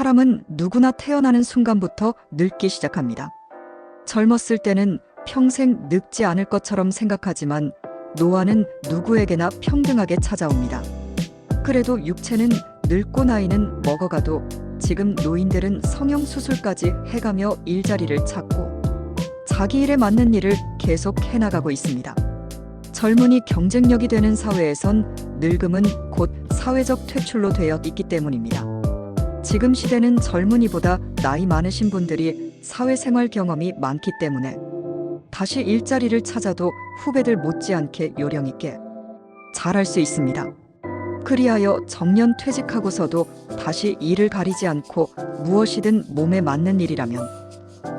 사람은 누구나 태어나는 순간부터 늙기 시작합니다. 젊었을 때는 평생 늙지 않을 것처럼 생각하지만 노화는 누구에게나 평등하게 찾아옵니다. 그래도 육체는 늙고 나이는 먹어가도 지금 노인들은 성형수술까지 해가며 일자리를 찾고 자기 일에 맞는 일을 계속 해나가고 있습니다. 젊은이 경쟁력이 되는 사회에선 늙음은 곧 사회적 퇴출로 되어 있기 때문입니다. 지금 시대는 젊은이보다 나이 많으신 분들이 사회생활 경험이 많기 때문에 다시 일자리를 찾아도 후배들 못지않게 요령있게 잘할 수 있습니다. 그리하여 정년 퇴직하고서도 다시 일을 가리지 않고 무엇이든 몸에 맞는 일이라면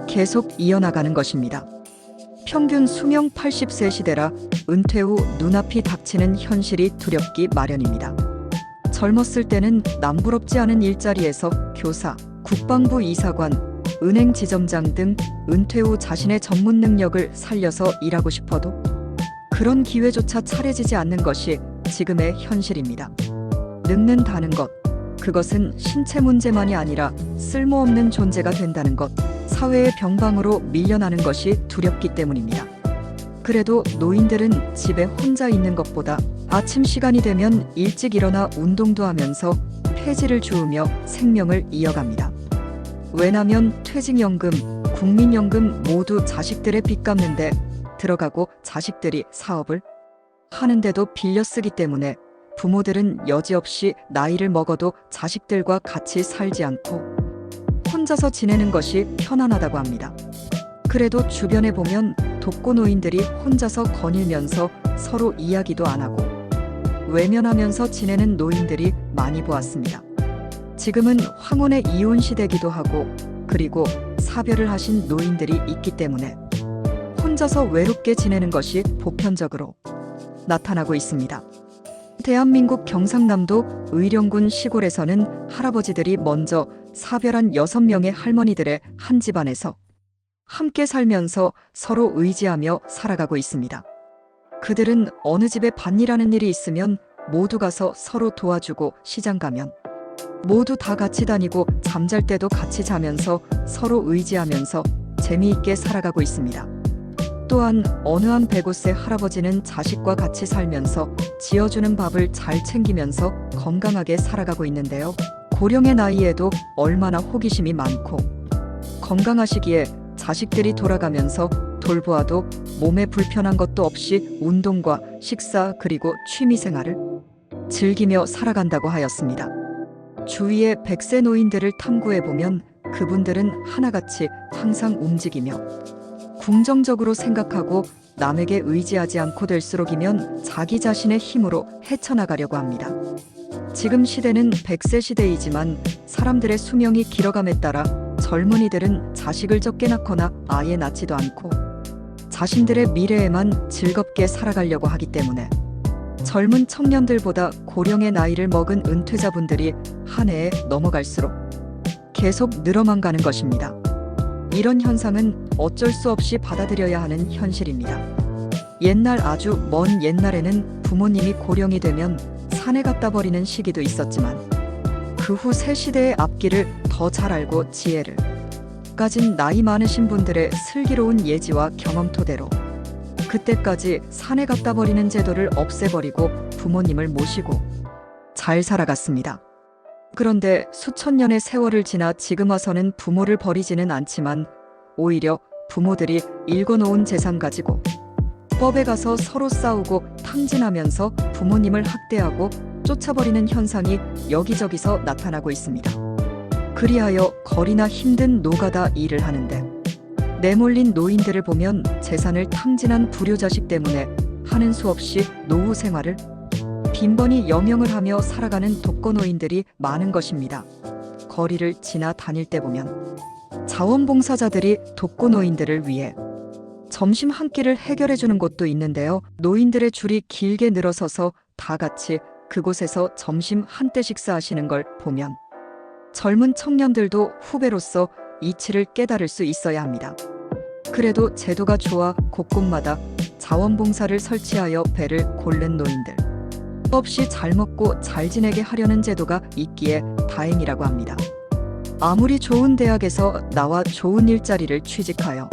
계속 이어나가는 것입니다. 평균 수명 80세 시대라 은퇴 후 눈앞이 닥치는 현실이 두렵기 마련입니다. 젊었을 때는 남부럽지 않은 일자리에서 교사, 국방부 이사관, 은행 지점장 등 은퇴 후 자신의 전문 능력을 살려서 일하고 싶어도 그런 기회조차 차려지지 않는 것이 지금의 현실입니다. 늙는다는 것, 그것은 신체 문제만이 아니라 쓸모없는 존재가 된다는 것, 사회의 병방으로 밀려나는 것이 두렵기 때문입니다. 그래도 노인들은 집에 혼자 있는 것보다 아침 시간이 되면 일찍 일어나 운동도 하면서 폐지를 주우며 생명을 이어갑니다. 왜냐면 퇴직연금, 국민연금 모두 자식들의 빚 갚는데 들어가고 자식들이 사업을 하는데도 빌려 쓰기 때문에 부모들은 여지없이 나이를 먹어도 자식들과 같이 살지 않고 혼자서 지내는 것이 편안하다고 합니다. 그래도 주변에 보면 독거노인들이 혼자서 거닐면서 서로 이야기도 안 하고 외면하면서 지내는 노인들이 많이 보았습니다. 지금은 황혼의 이혼 시대기도 하고 그리고 사별을 하신 노인들이 있기 때문에 혼자서 외롭게 지내는 것이 보편적으로 나타나고 있습니다. 대한민국 경상남도 의령군 시골에서는 할아버지들이 먼저 사별한 6명의 할머니들의 한 집안에서 함께 살면서 서로 의지하며 살아가고 있습니다. 그들은 어느 집에 밭일하는 일이 있으면 모두 가서 서로 도와주고 시장 가면 모두 다 같이 다니고 잠잘 때도 같이 자면서 서로 의지하면서 재미있게 살아가고 있습니다. 또한 어느 한 105세 할아버지는 자식과 같이 살면서 지어주는 밥을 잘 챙기면서 건강하게 살아가고 있는데요. 고령의 나이에도 얼마나 호기심이 많고 건강하시기에 자식들이 돌아가면서 돌보아도 몸에 불편한 것도 없이 운동과 식사 그리고 취미생활을 즐기며 살아간다고 하였습니다. 주위의 100세 노인들을 탐구해보면 그분들은 하나같이 항상 움직이며 긍정적으로 생각하고 남에게 의지하지 않고 될수록이면 자기 자신의 힘으로 헤쳐나가려고 합니다. 지금 시대는 100세 시대이지만 사람들의 수명이 길어감에 따라 젊은이들은 자식을 적게 낳거나 아예 낳지도 않고 자신들의 미래에만 즐겁게 살아가려고 하기 때문에 젊은 청년들보다 고령의 나이를 먹은 은퇴자분들이 한 해에 넘어갈수록 계속 늘어만 가는 것입니다. 이런 현상은 어쩔 수 없이 받아들여야 하는 현실입니다. 옛날 아주 먼 옛날에는 부모님이 고령이 되면 산에 갖다 버리는 시기도 있었지만 그 후 새 시대의 앞길을 더 잘 알고 지혜를 가진 나이 많으신 분들의 슬기로운 예지와 경험 토대로 그때까지 산에 갖다 버리는 제도를 없애버리고 부모님을 모시고 잘 살아갔습니다. 그런데 수천 년의 세월을 지나 지금 와서는 부모를 버리지는 않지만 오히려 부모들이 읽어놓은 재산 가지고 법에 가서 서로 싸우고 탕진하면서 부모님을 학대하고 쫓아버리는 현상이 여기저기서 나타나고 있습니다. 그리하여 거리나 힘든 노가다 일을 하는데 내몰린 노인들을 보면 재산을 탕진한 불효자식 때문에 하는 수 없이 노후 생활을 빈번히 영영을 하며 살아가는 독거노인들이 많은 것입니다. 거리를 지나 다닐 때 보면 자원봉사자들이 독거노인들을 위해 점심 한 끼를 해결해주는 곳도 있는데요. 노인들의 줄이 길게 늘어서서 다 같이 그곳에서 점심 한때 식사하시는 걸 보면 젊은 청년들도 후배로서 이치를 깨달을 수 있어야 합니다. 그래도 제도가 좋아 곳곳마다 자원봉사를 설치하여 배를 고른 노인들 없이 잘 먹고 잘 지내게 하려는 제도가 있기에 다행이라고 합니다. 아무리 좋은 대학에서 나와 좋은 일자리를 취직하여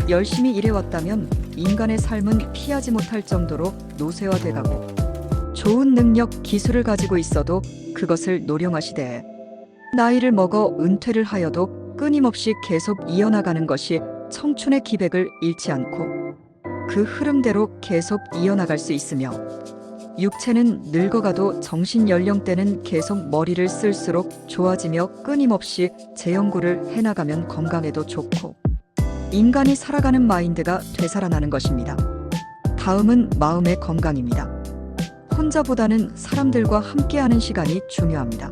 열심히 일해왔다면 인간의 삶은 피하지 못할 정도로 노쇠화돼가고 좋은 능력, 기술을 가지고 있어도 그것을 노령화시대에 나이를 먹어 은퇴를 하여도 끊임없이 계속 이어나가는 것이 청춘의 기백을 잃지 않고 그 흐름대로 계속 이어나갈 수 있으며 육체는 늙어가도 정신 연령대는 계속 머리를 쓸수록 좋아지며 끊임없이 재연구를 해나가면 건강에도 좋고 인간이 살아가는 마인드가 되살아나는 것입니다. 다음은 마음의 건강입니다. 혼자보다는 사람들과 함께하는 시간이 중요합니다.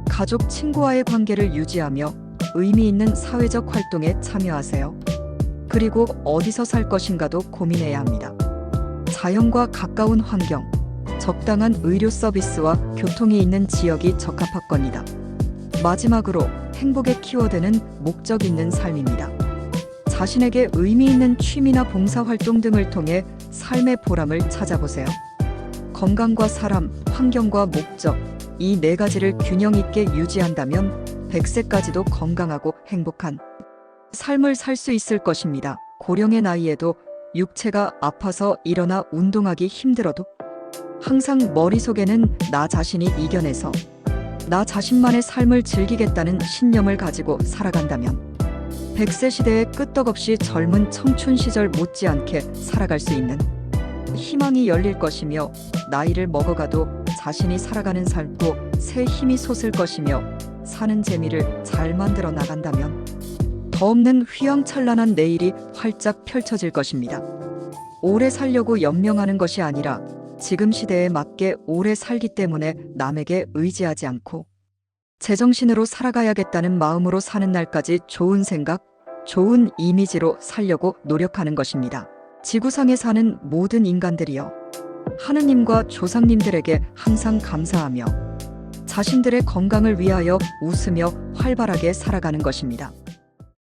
가족, 친구와의 관계를 유지하며 의미 있는 사회적 활동에 참여하세요. 그리고 어디서 살 것인가도 고민해야 합니다. 자연과 가까운 환경, 적당한 의료 서비스와 교통이 있는 지역이 적합하거니다. 마지막으로 행복의 키워드는 목적 있는 삶입니다. 자신에게 의미 있는 취미나 봉사활동 등을 통해 삶의 보람을 찾아보세요. 건강과 사람, 환경과 목적, 이 네 가지를 균형 있게 유지한다면 100세까지도 건강하고 행복한 삶을 살 수 있을 것입니다. 고령의 나이에도 육체가 아파서 일어나 운동하기 힘들어도 항상 머릿속에는 나 자신이 이겨내서 나 자신만의 삶을 즐기겠다는 신념을 가지고 살아간다면 100세 시대에 끄떡없이 젊은 청춘 시절 못지않게 살아갈 수 있는 희망이 열릴 것이며 나이를 먹어가도 자신이 살아가는 삶고 새 힘이 솟을 것이며 사는 재미를 잘 만들어 나간다면 더 없는 휘황찬란한 내일이 활짝 펼쳐질 것입니다. 오래 살려고 연명하는 것이 아니라 지금 시대에 맞게 오래 살기 때문에 남에게 의지하지 않고 제정신으로 살아가야겠다는 마음으로 사는 날까지 좋은 생각, 좋은 이미지로 살려고 노력하는 것입니다. 지구상에 사는 모든 인간들이여 하느님과 조상님들에게 항상 감사하며 자신들의 건강을 위하여 웃으며 활발하게 살아가는 것입니다.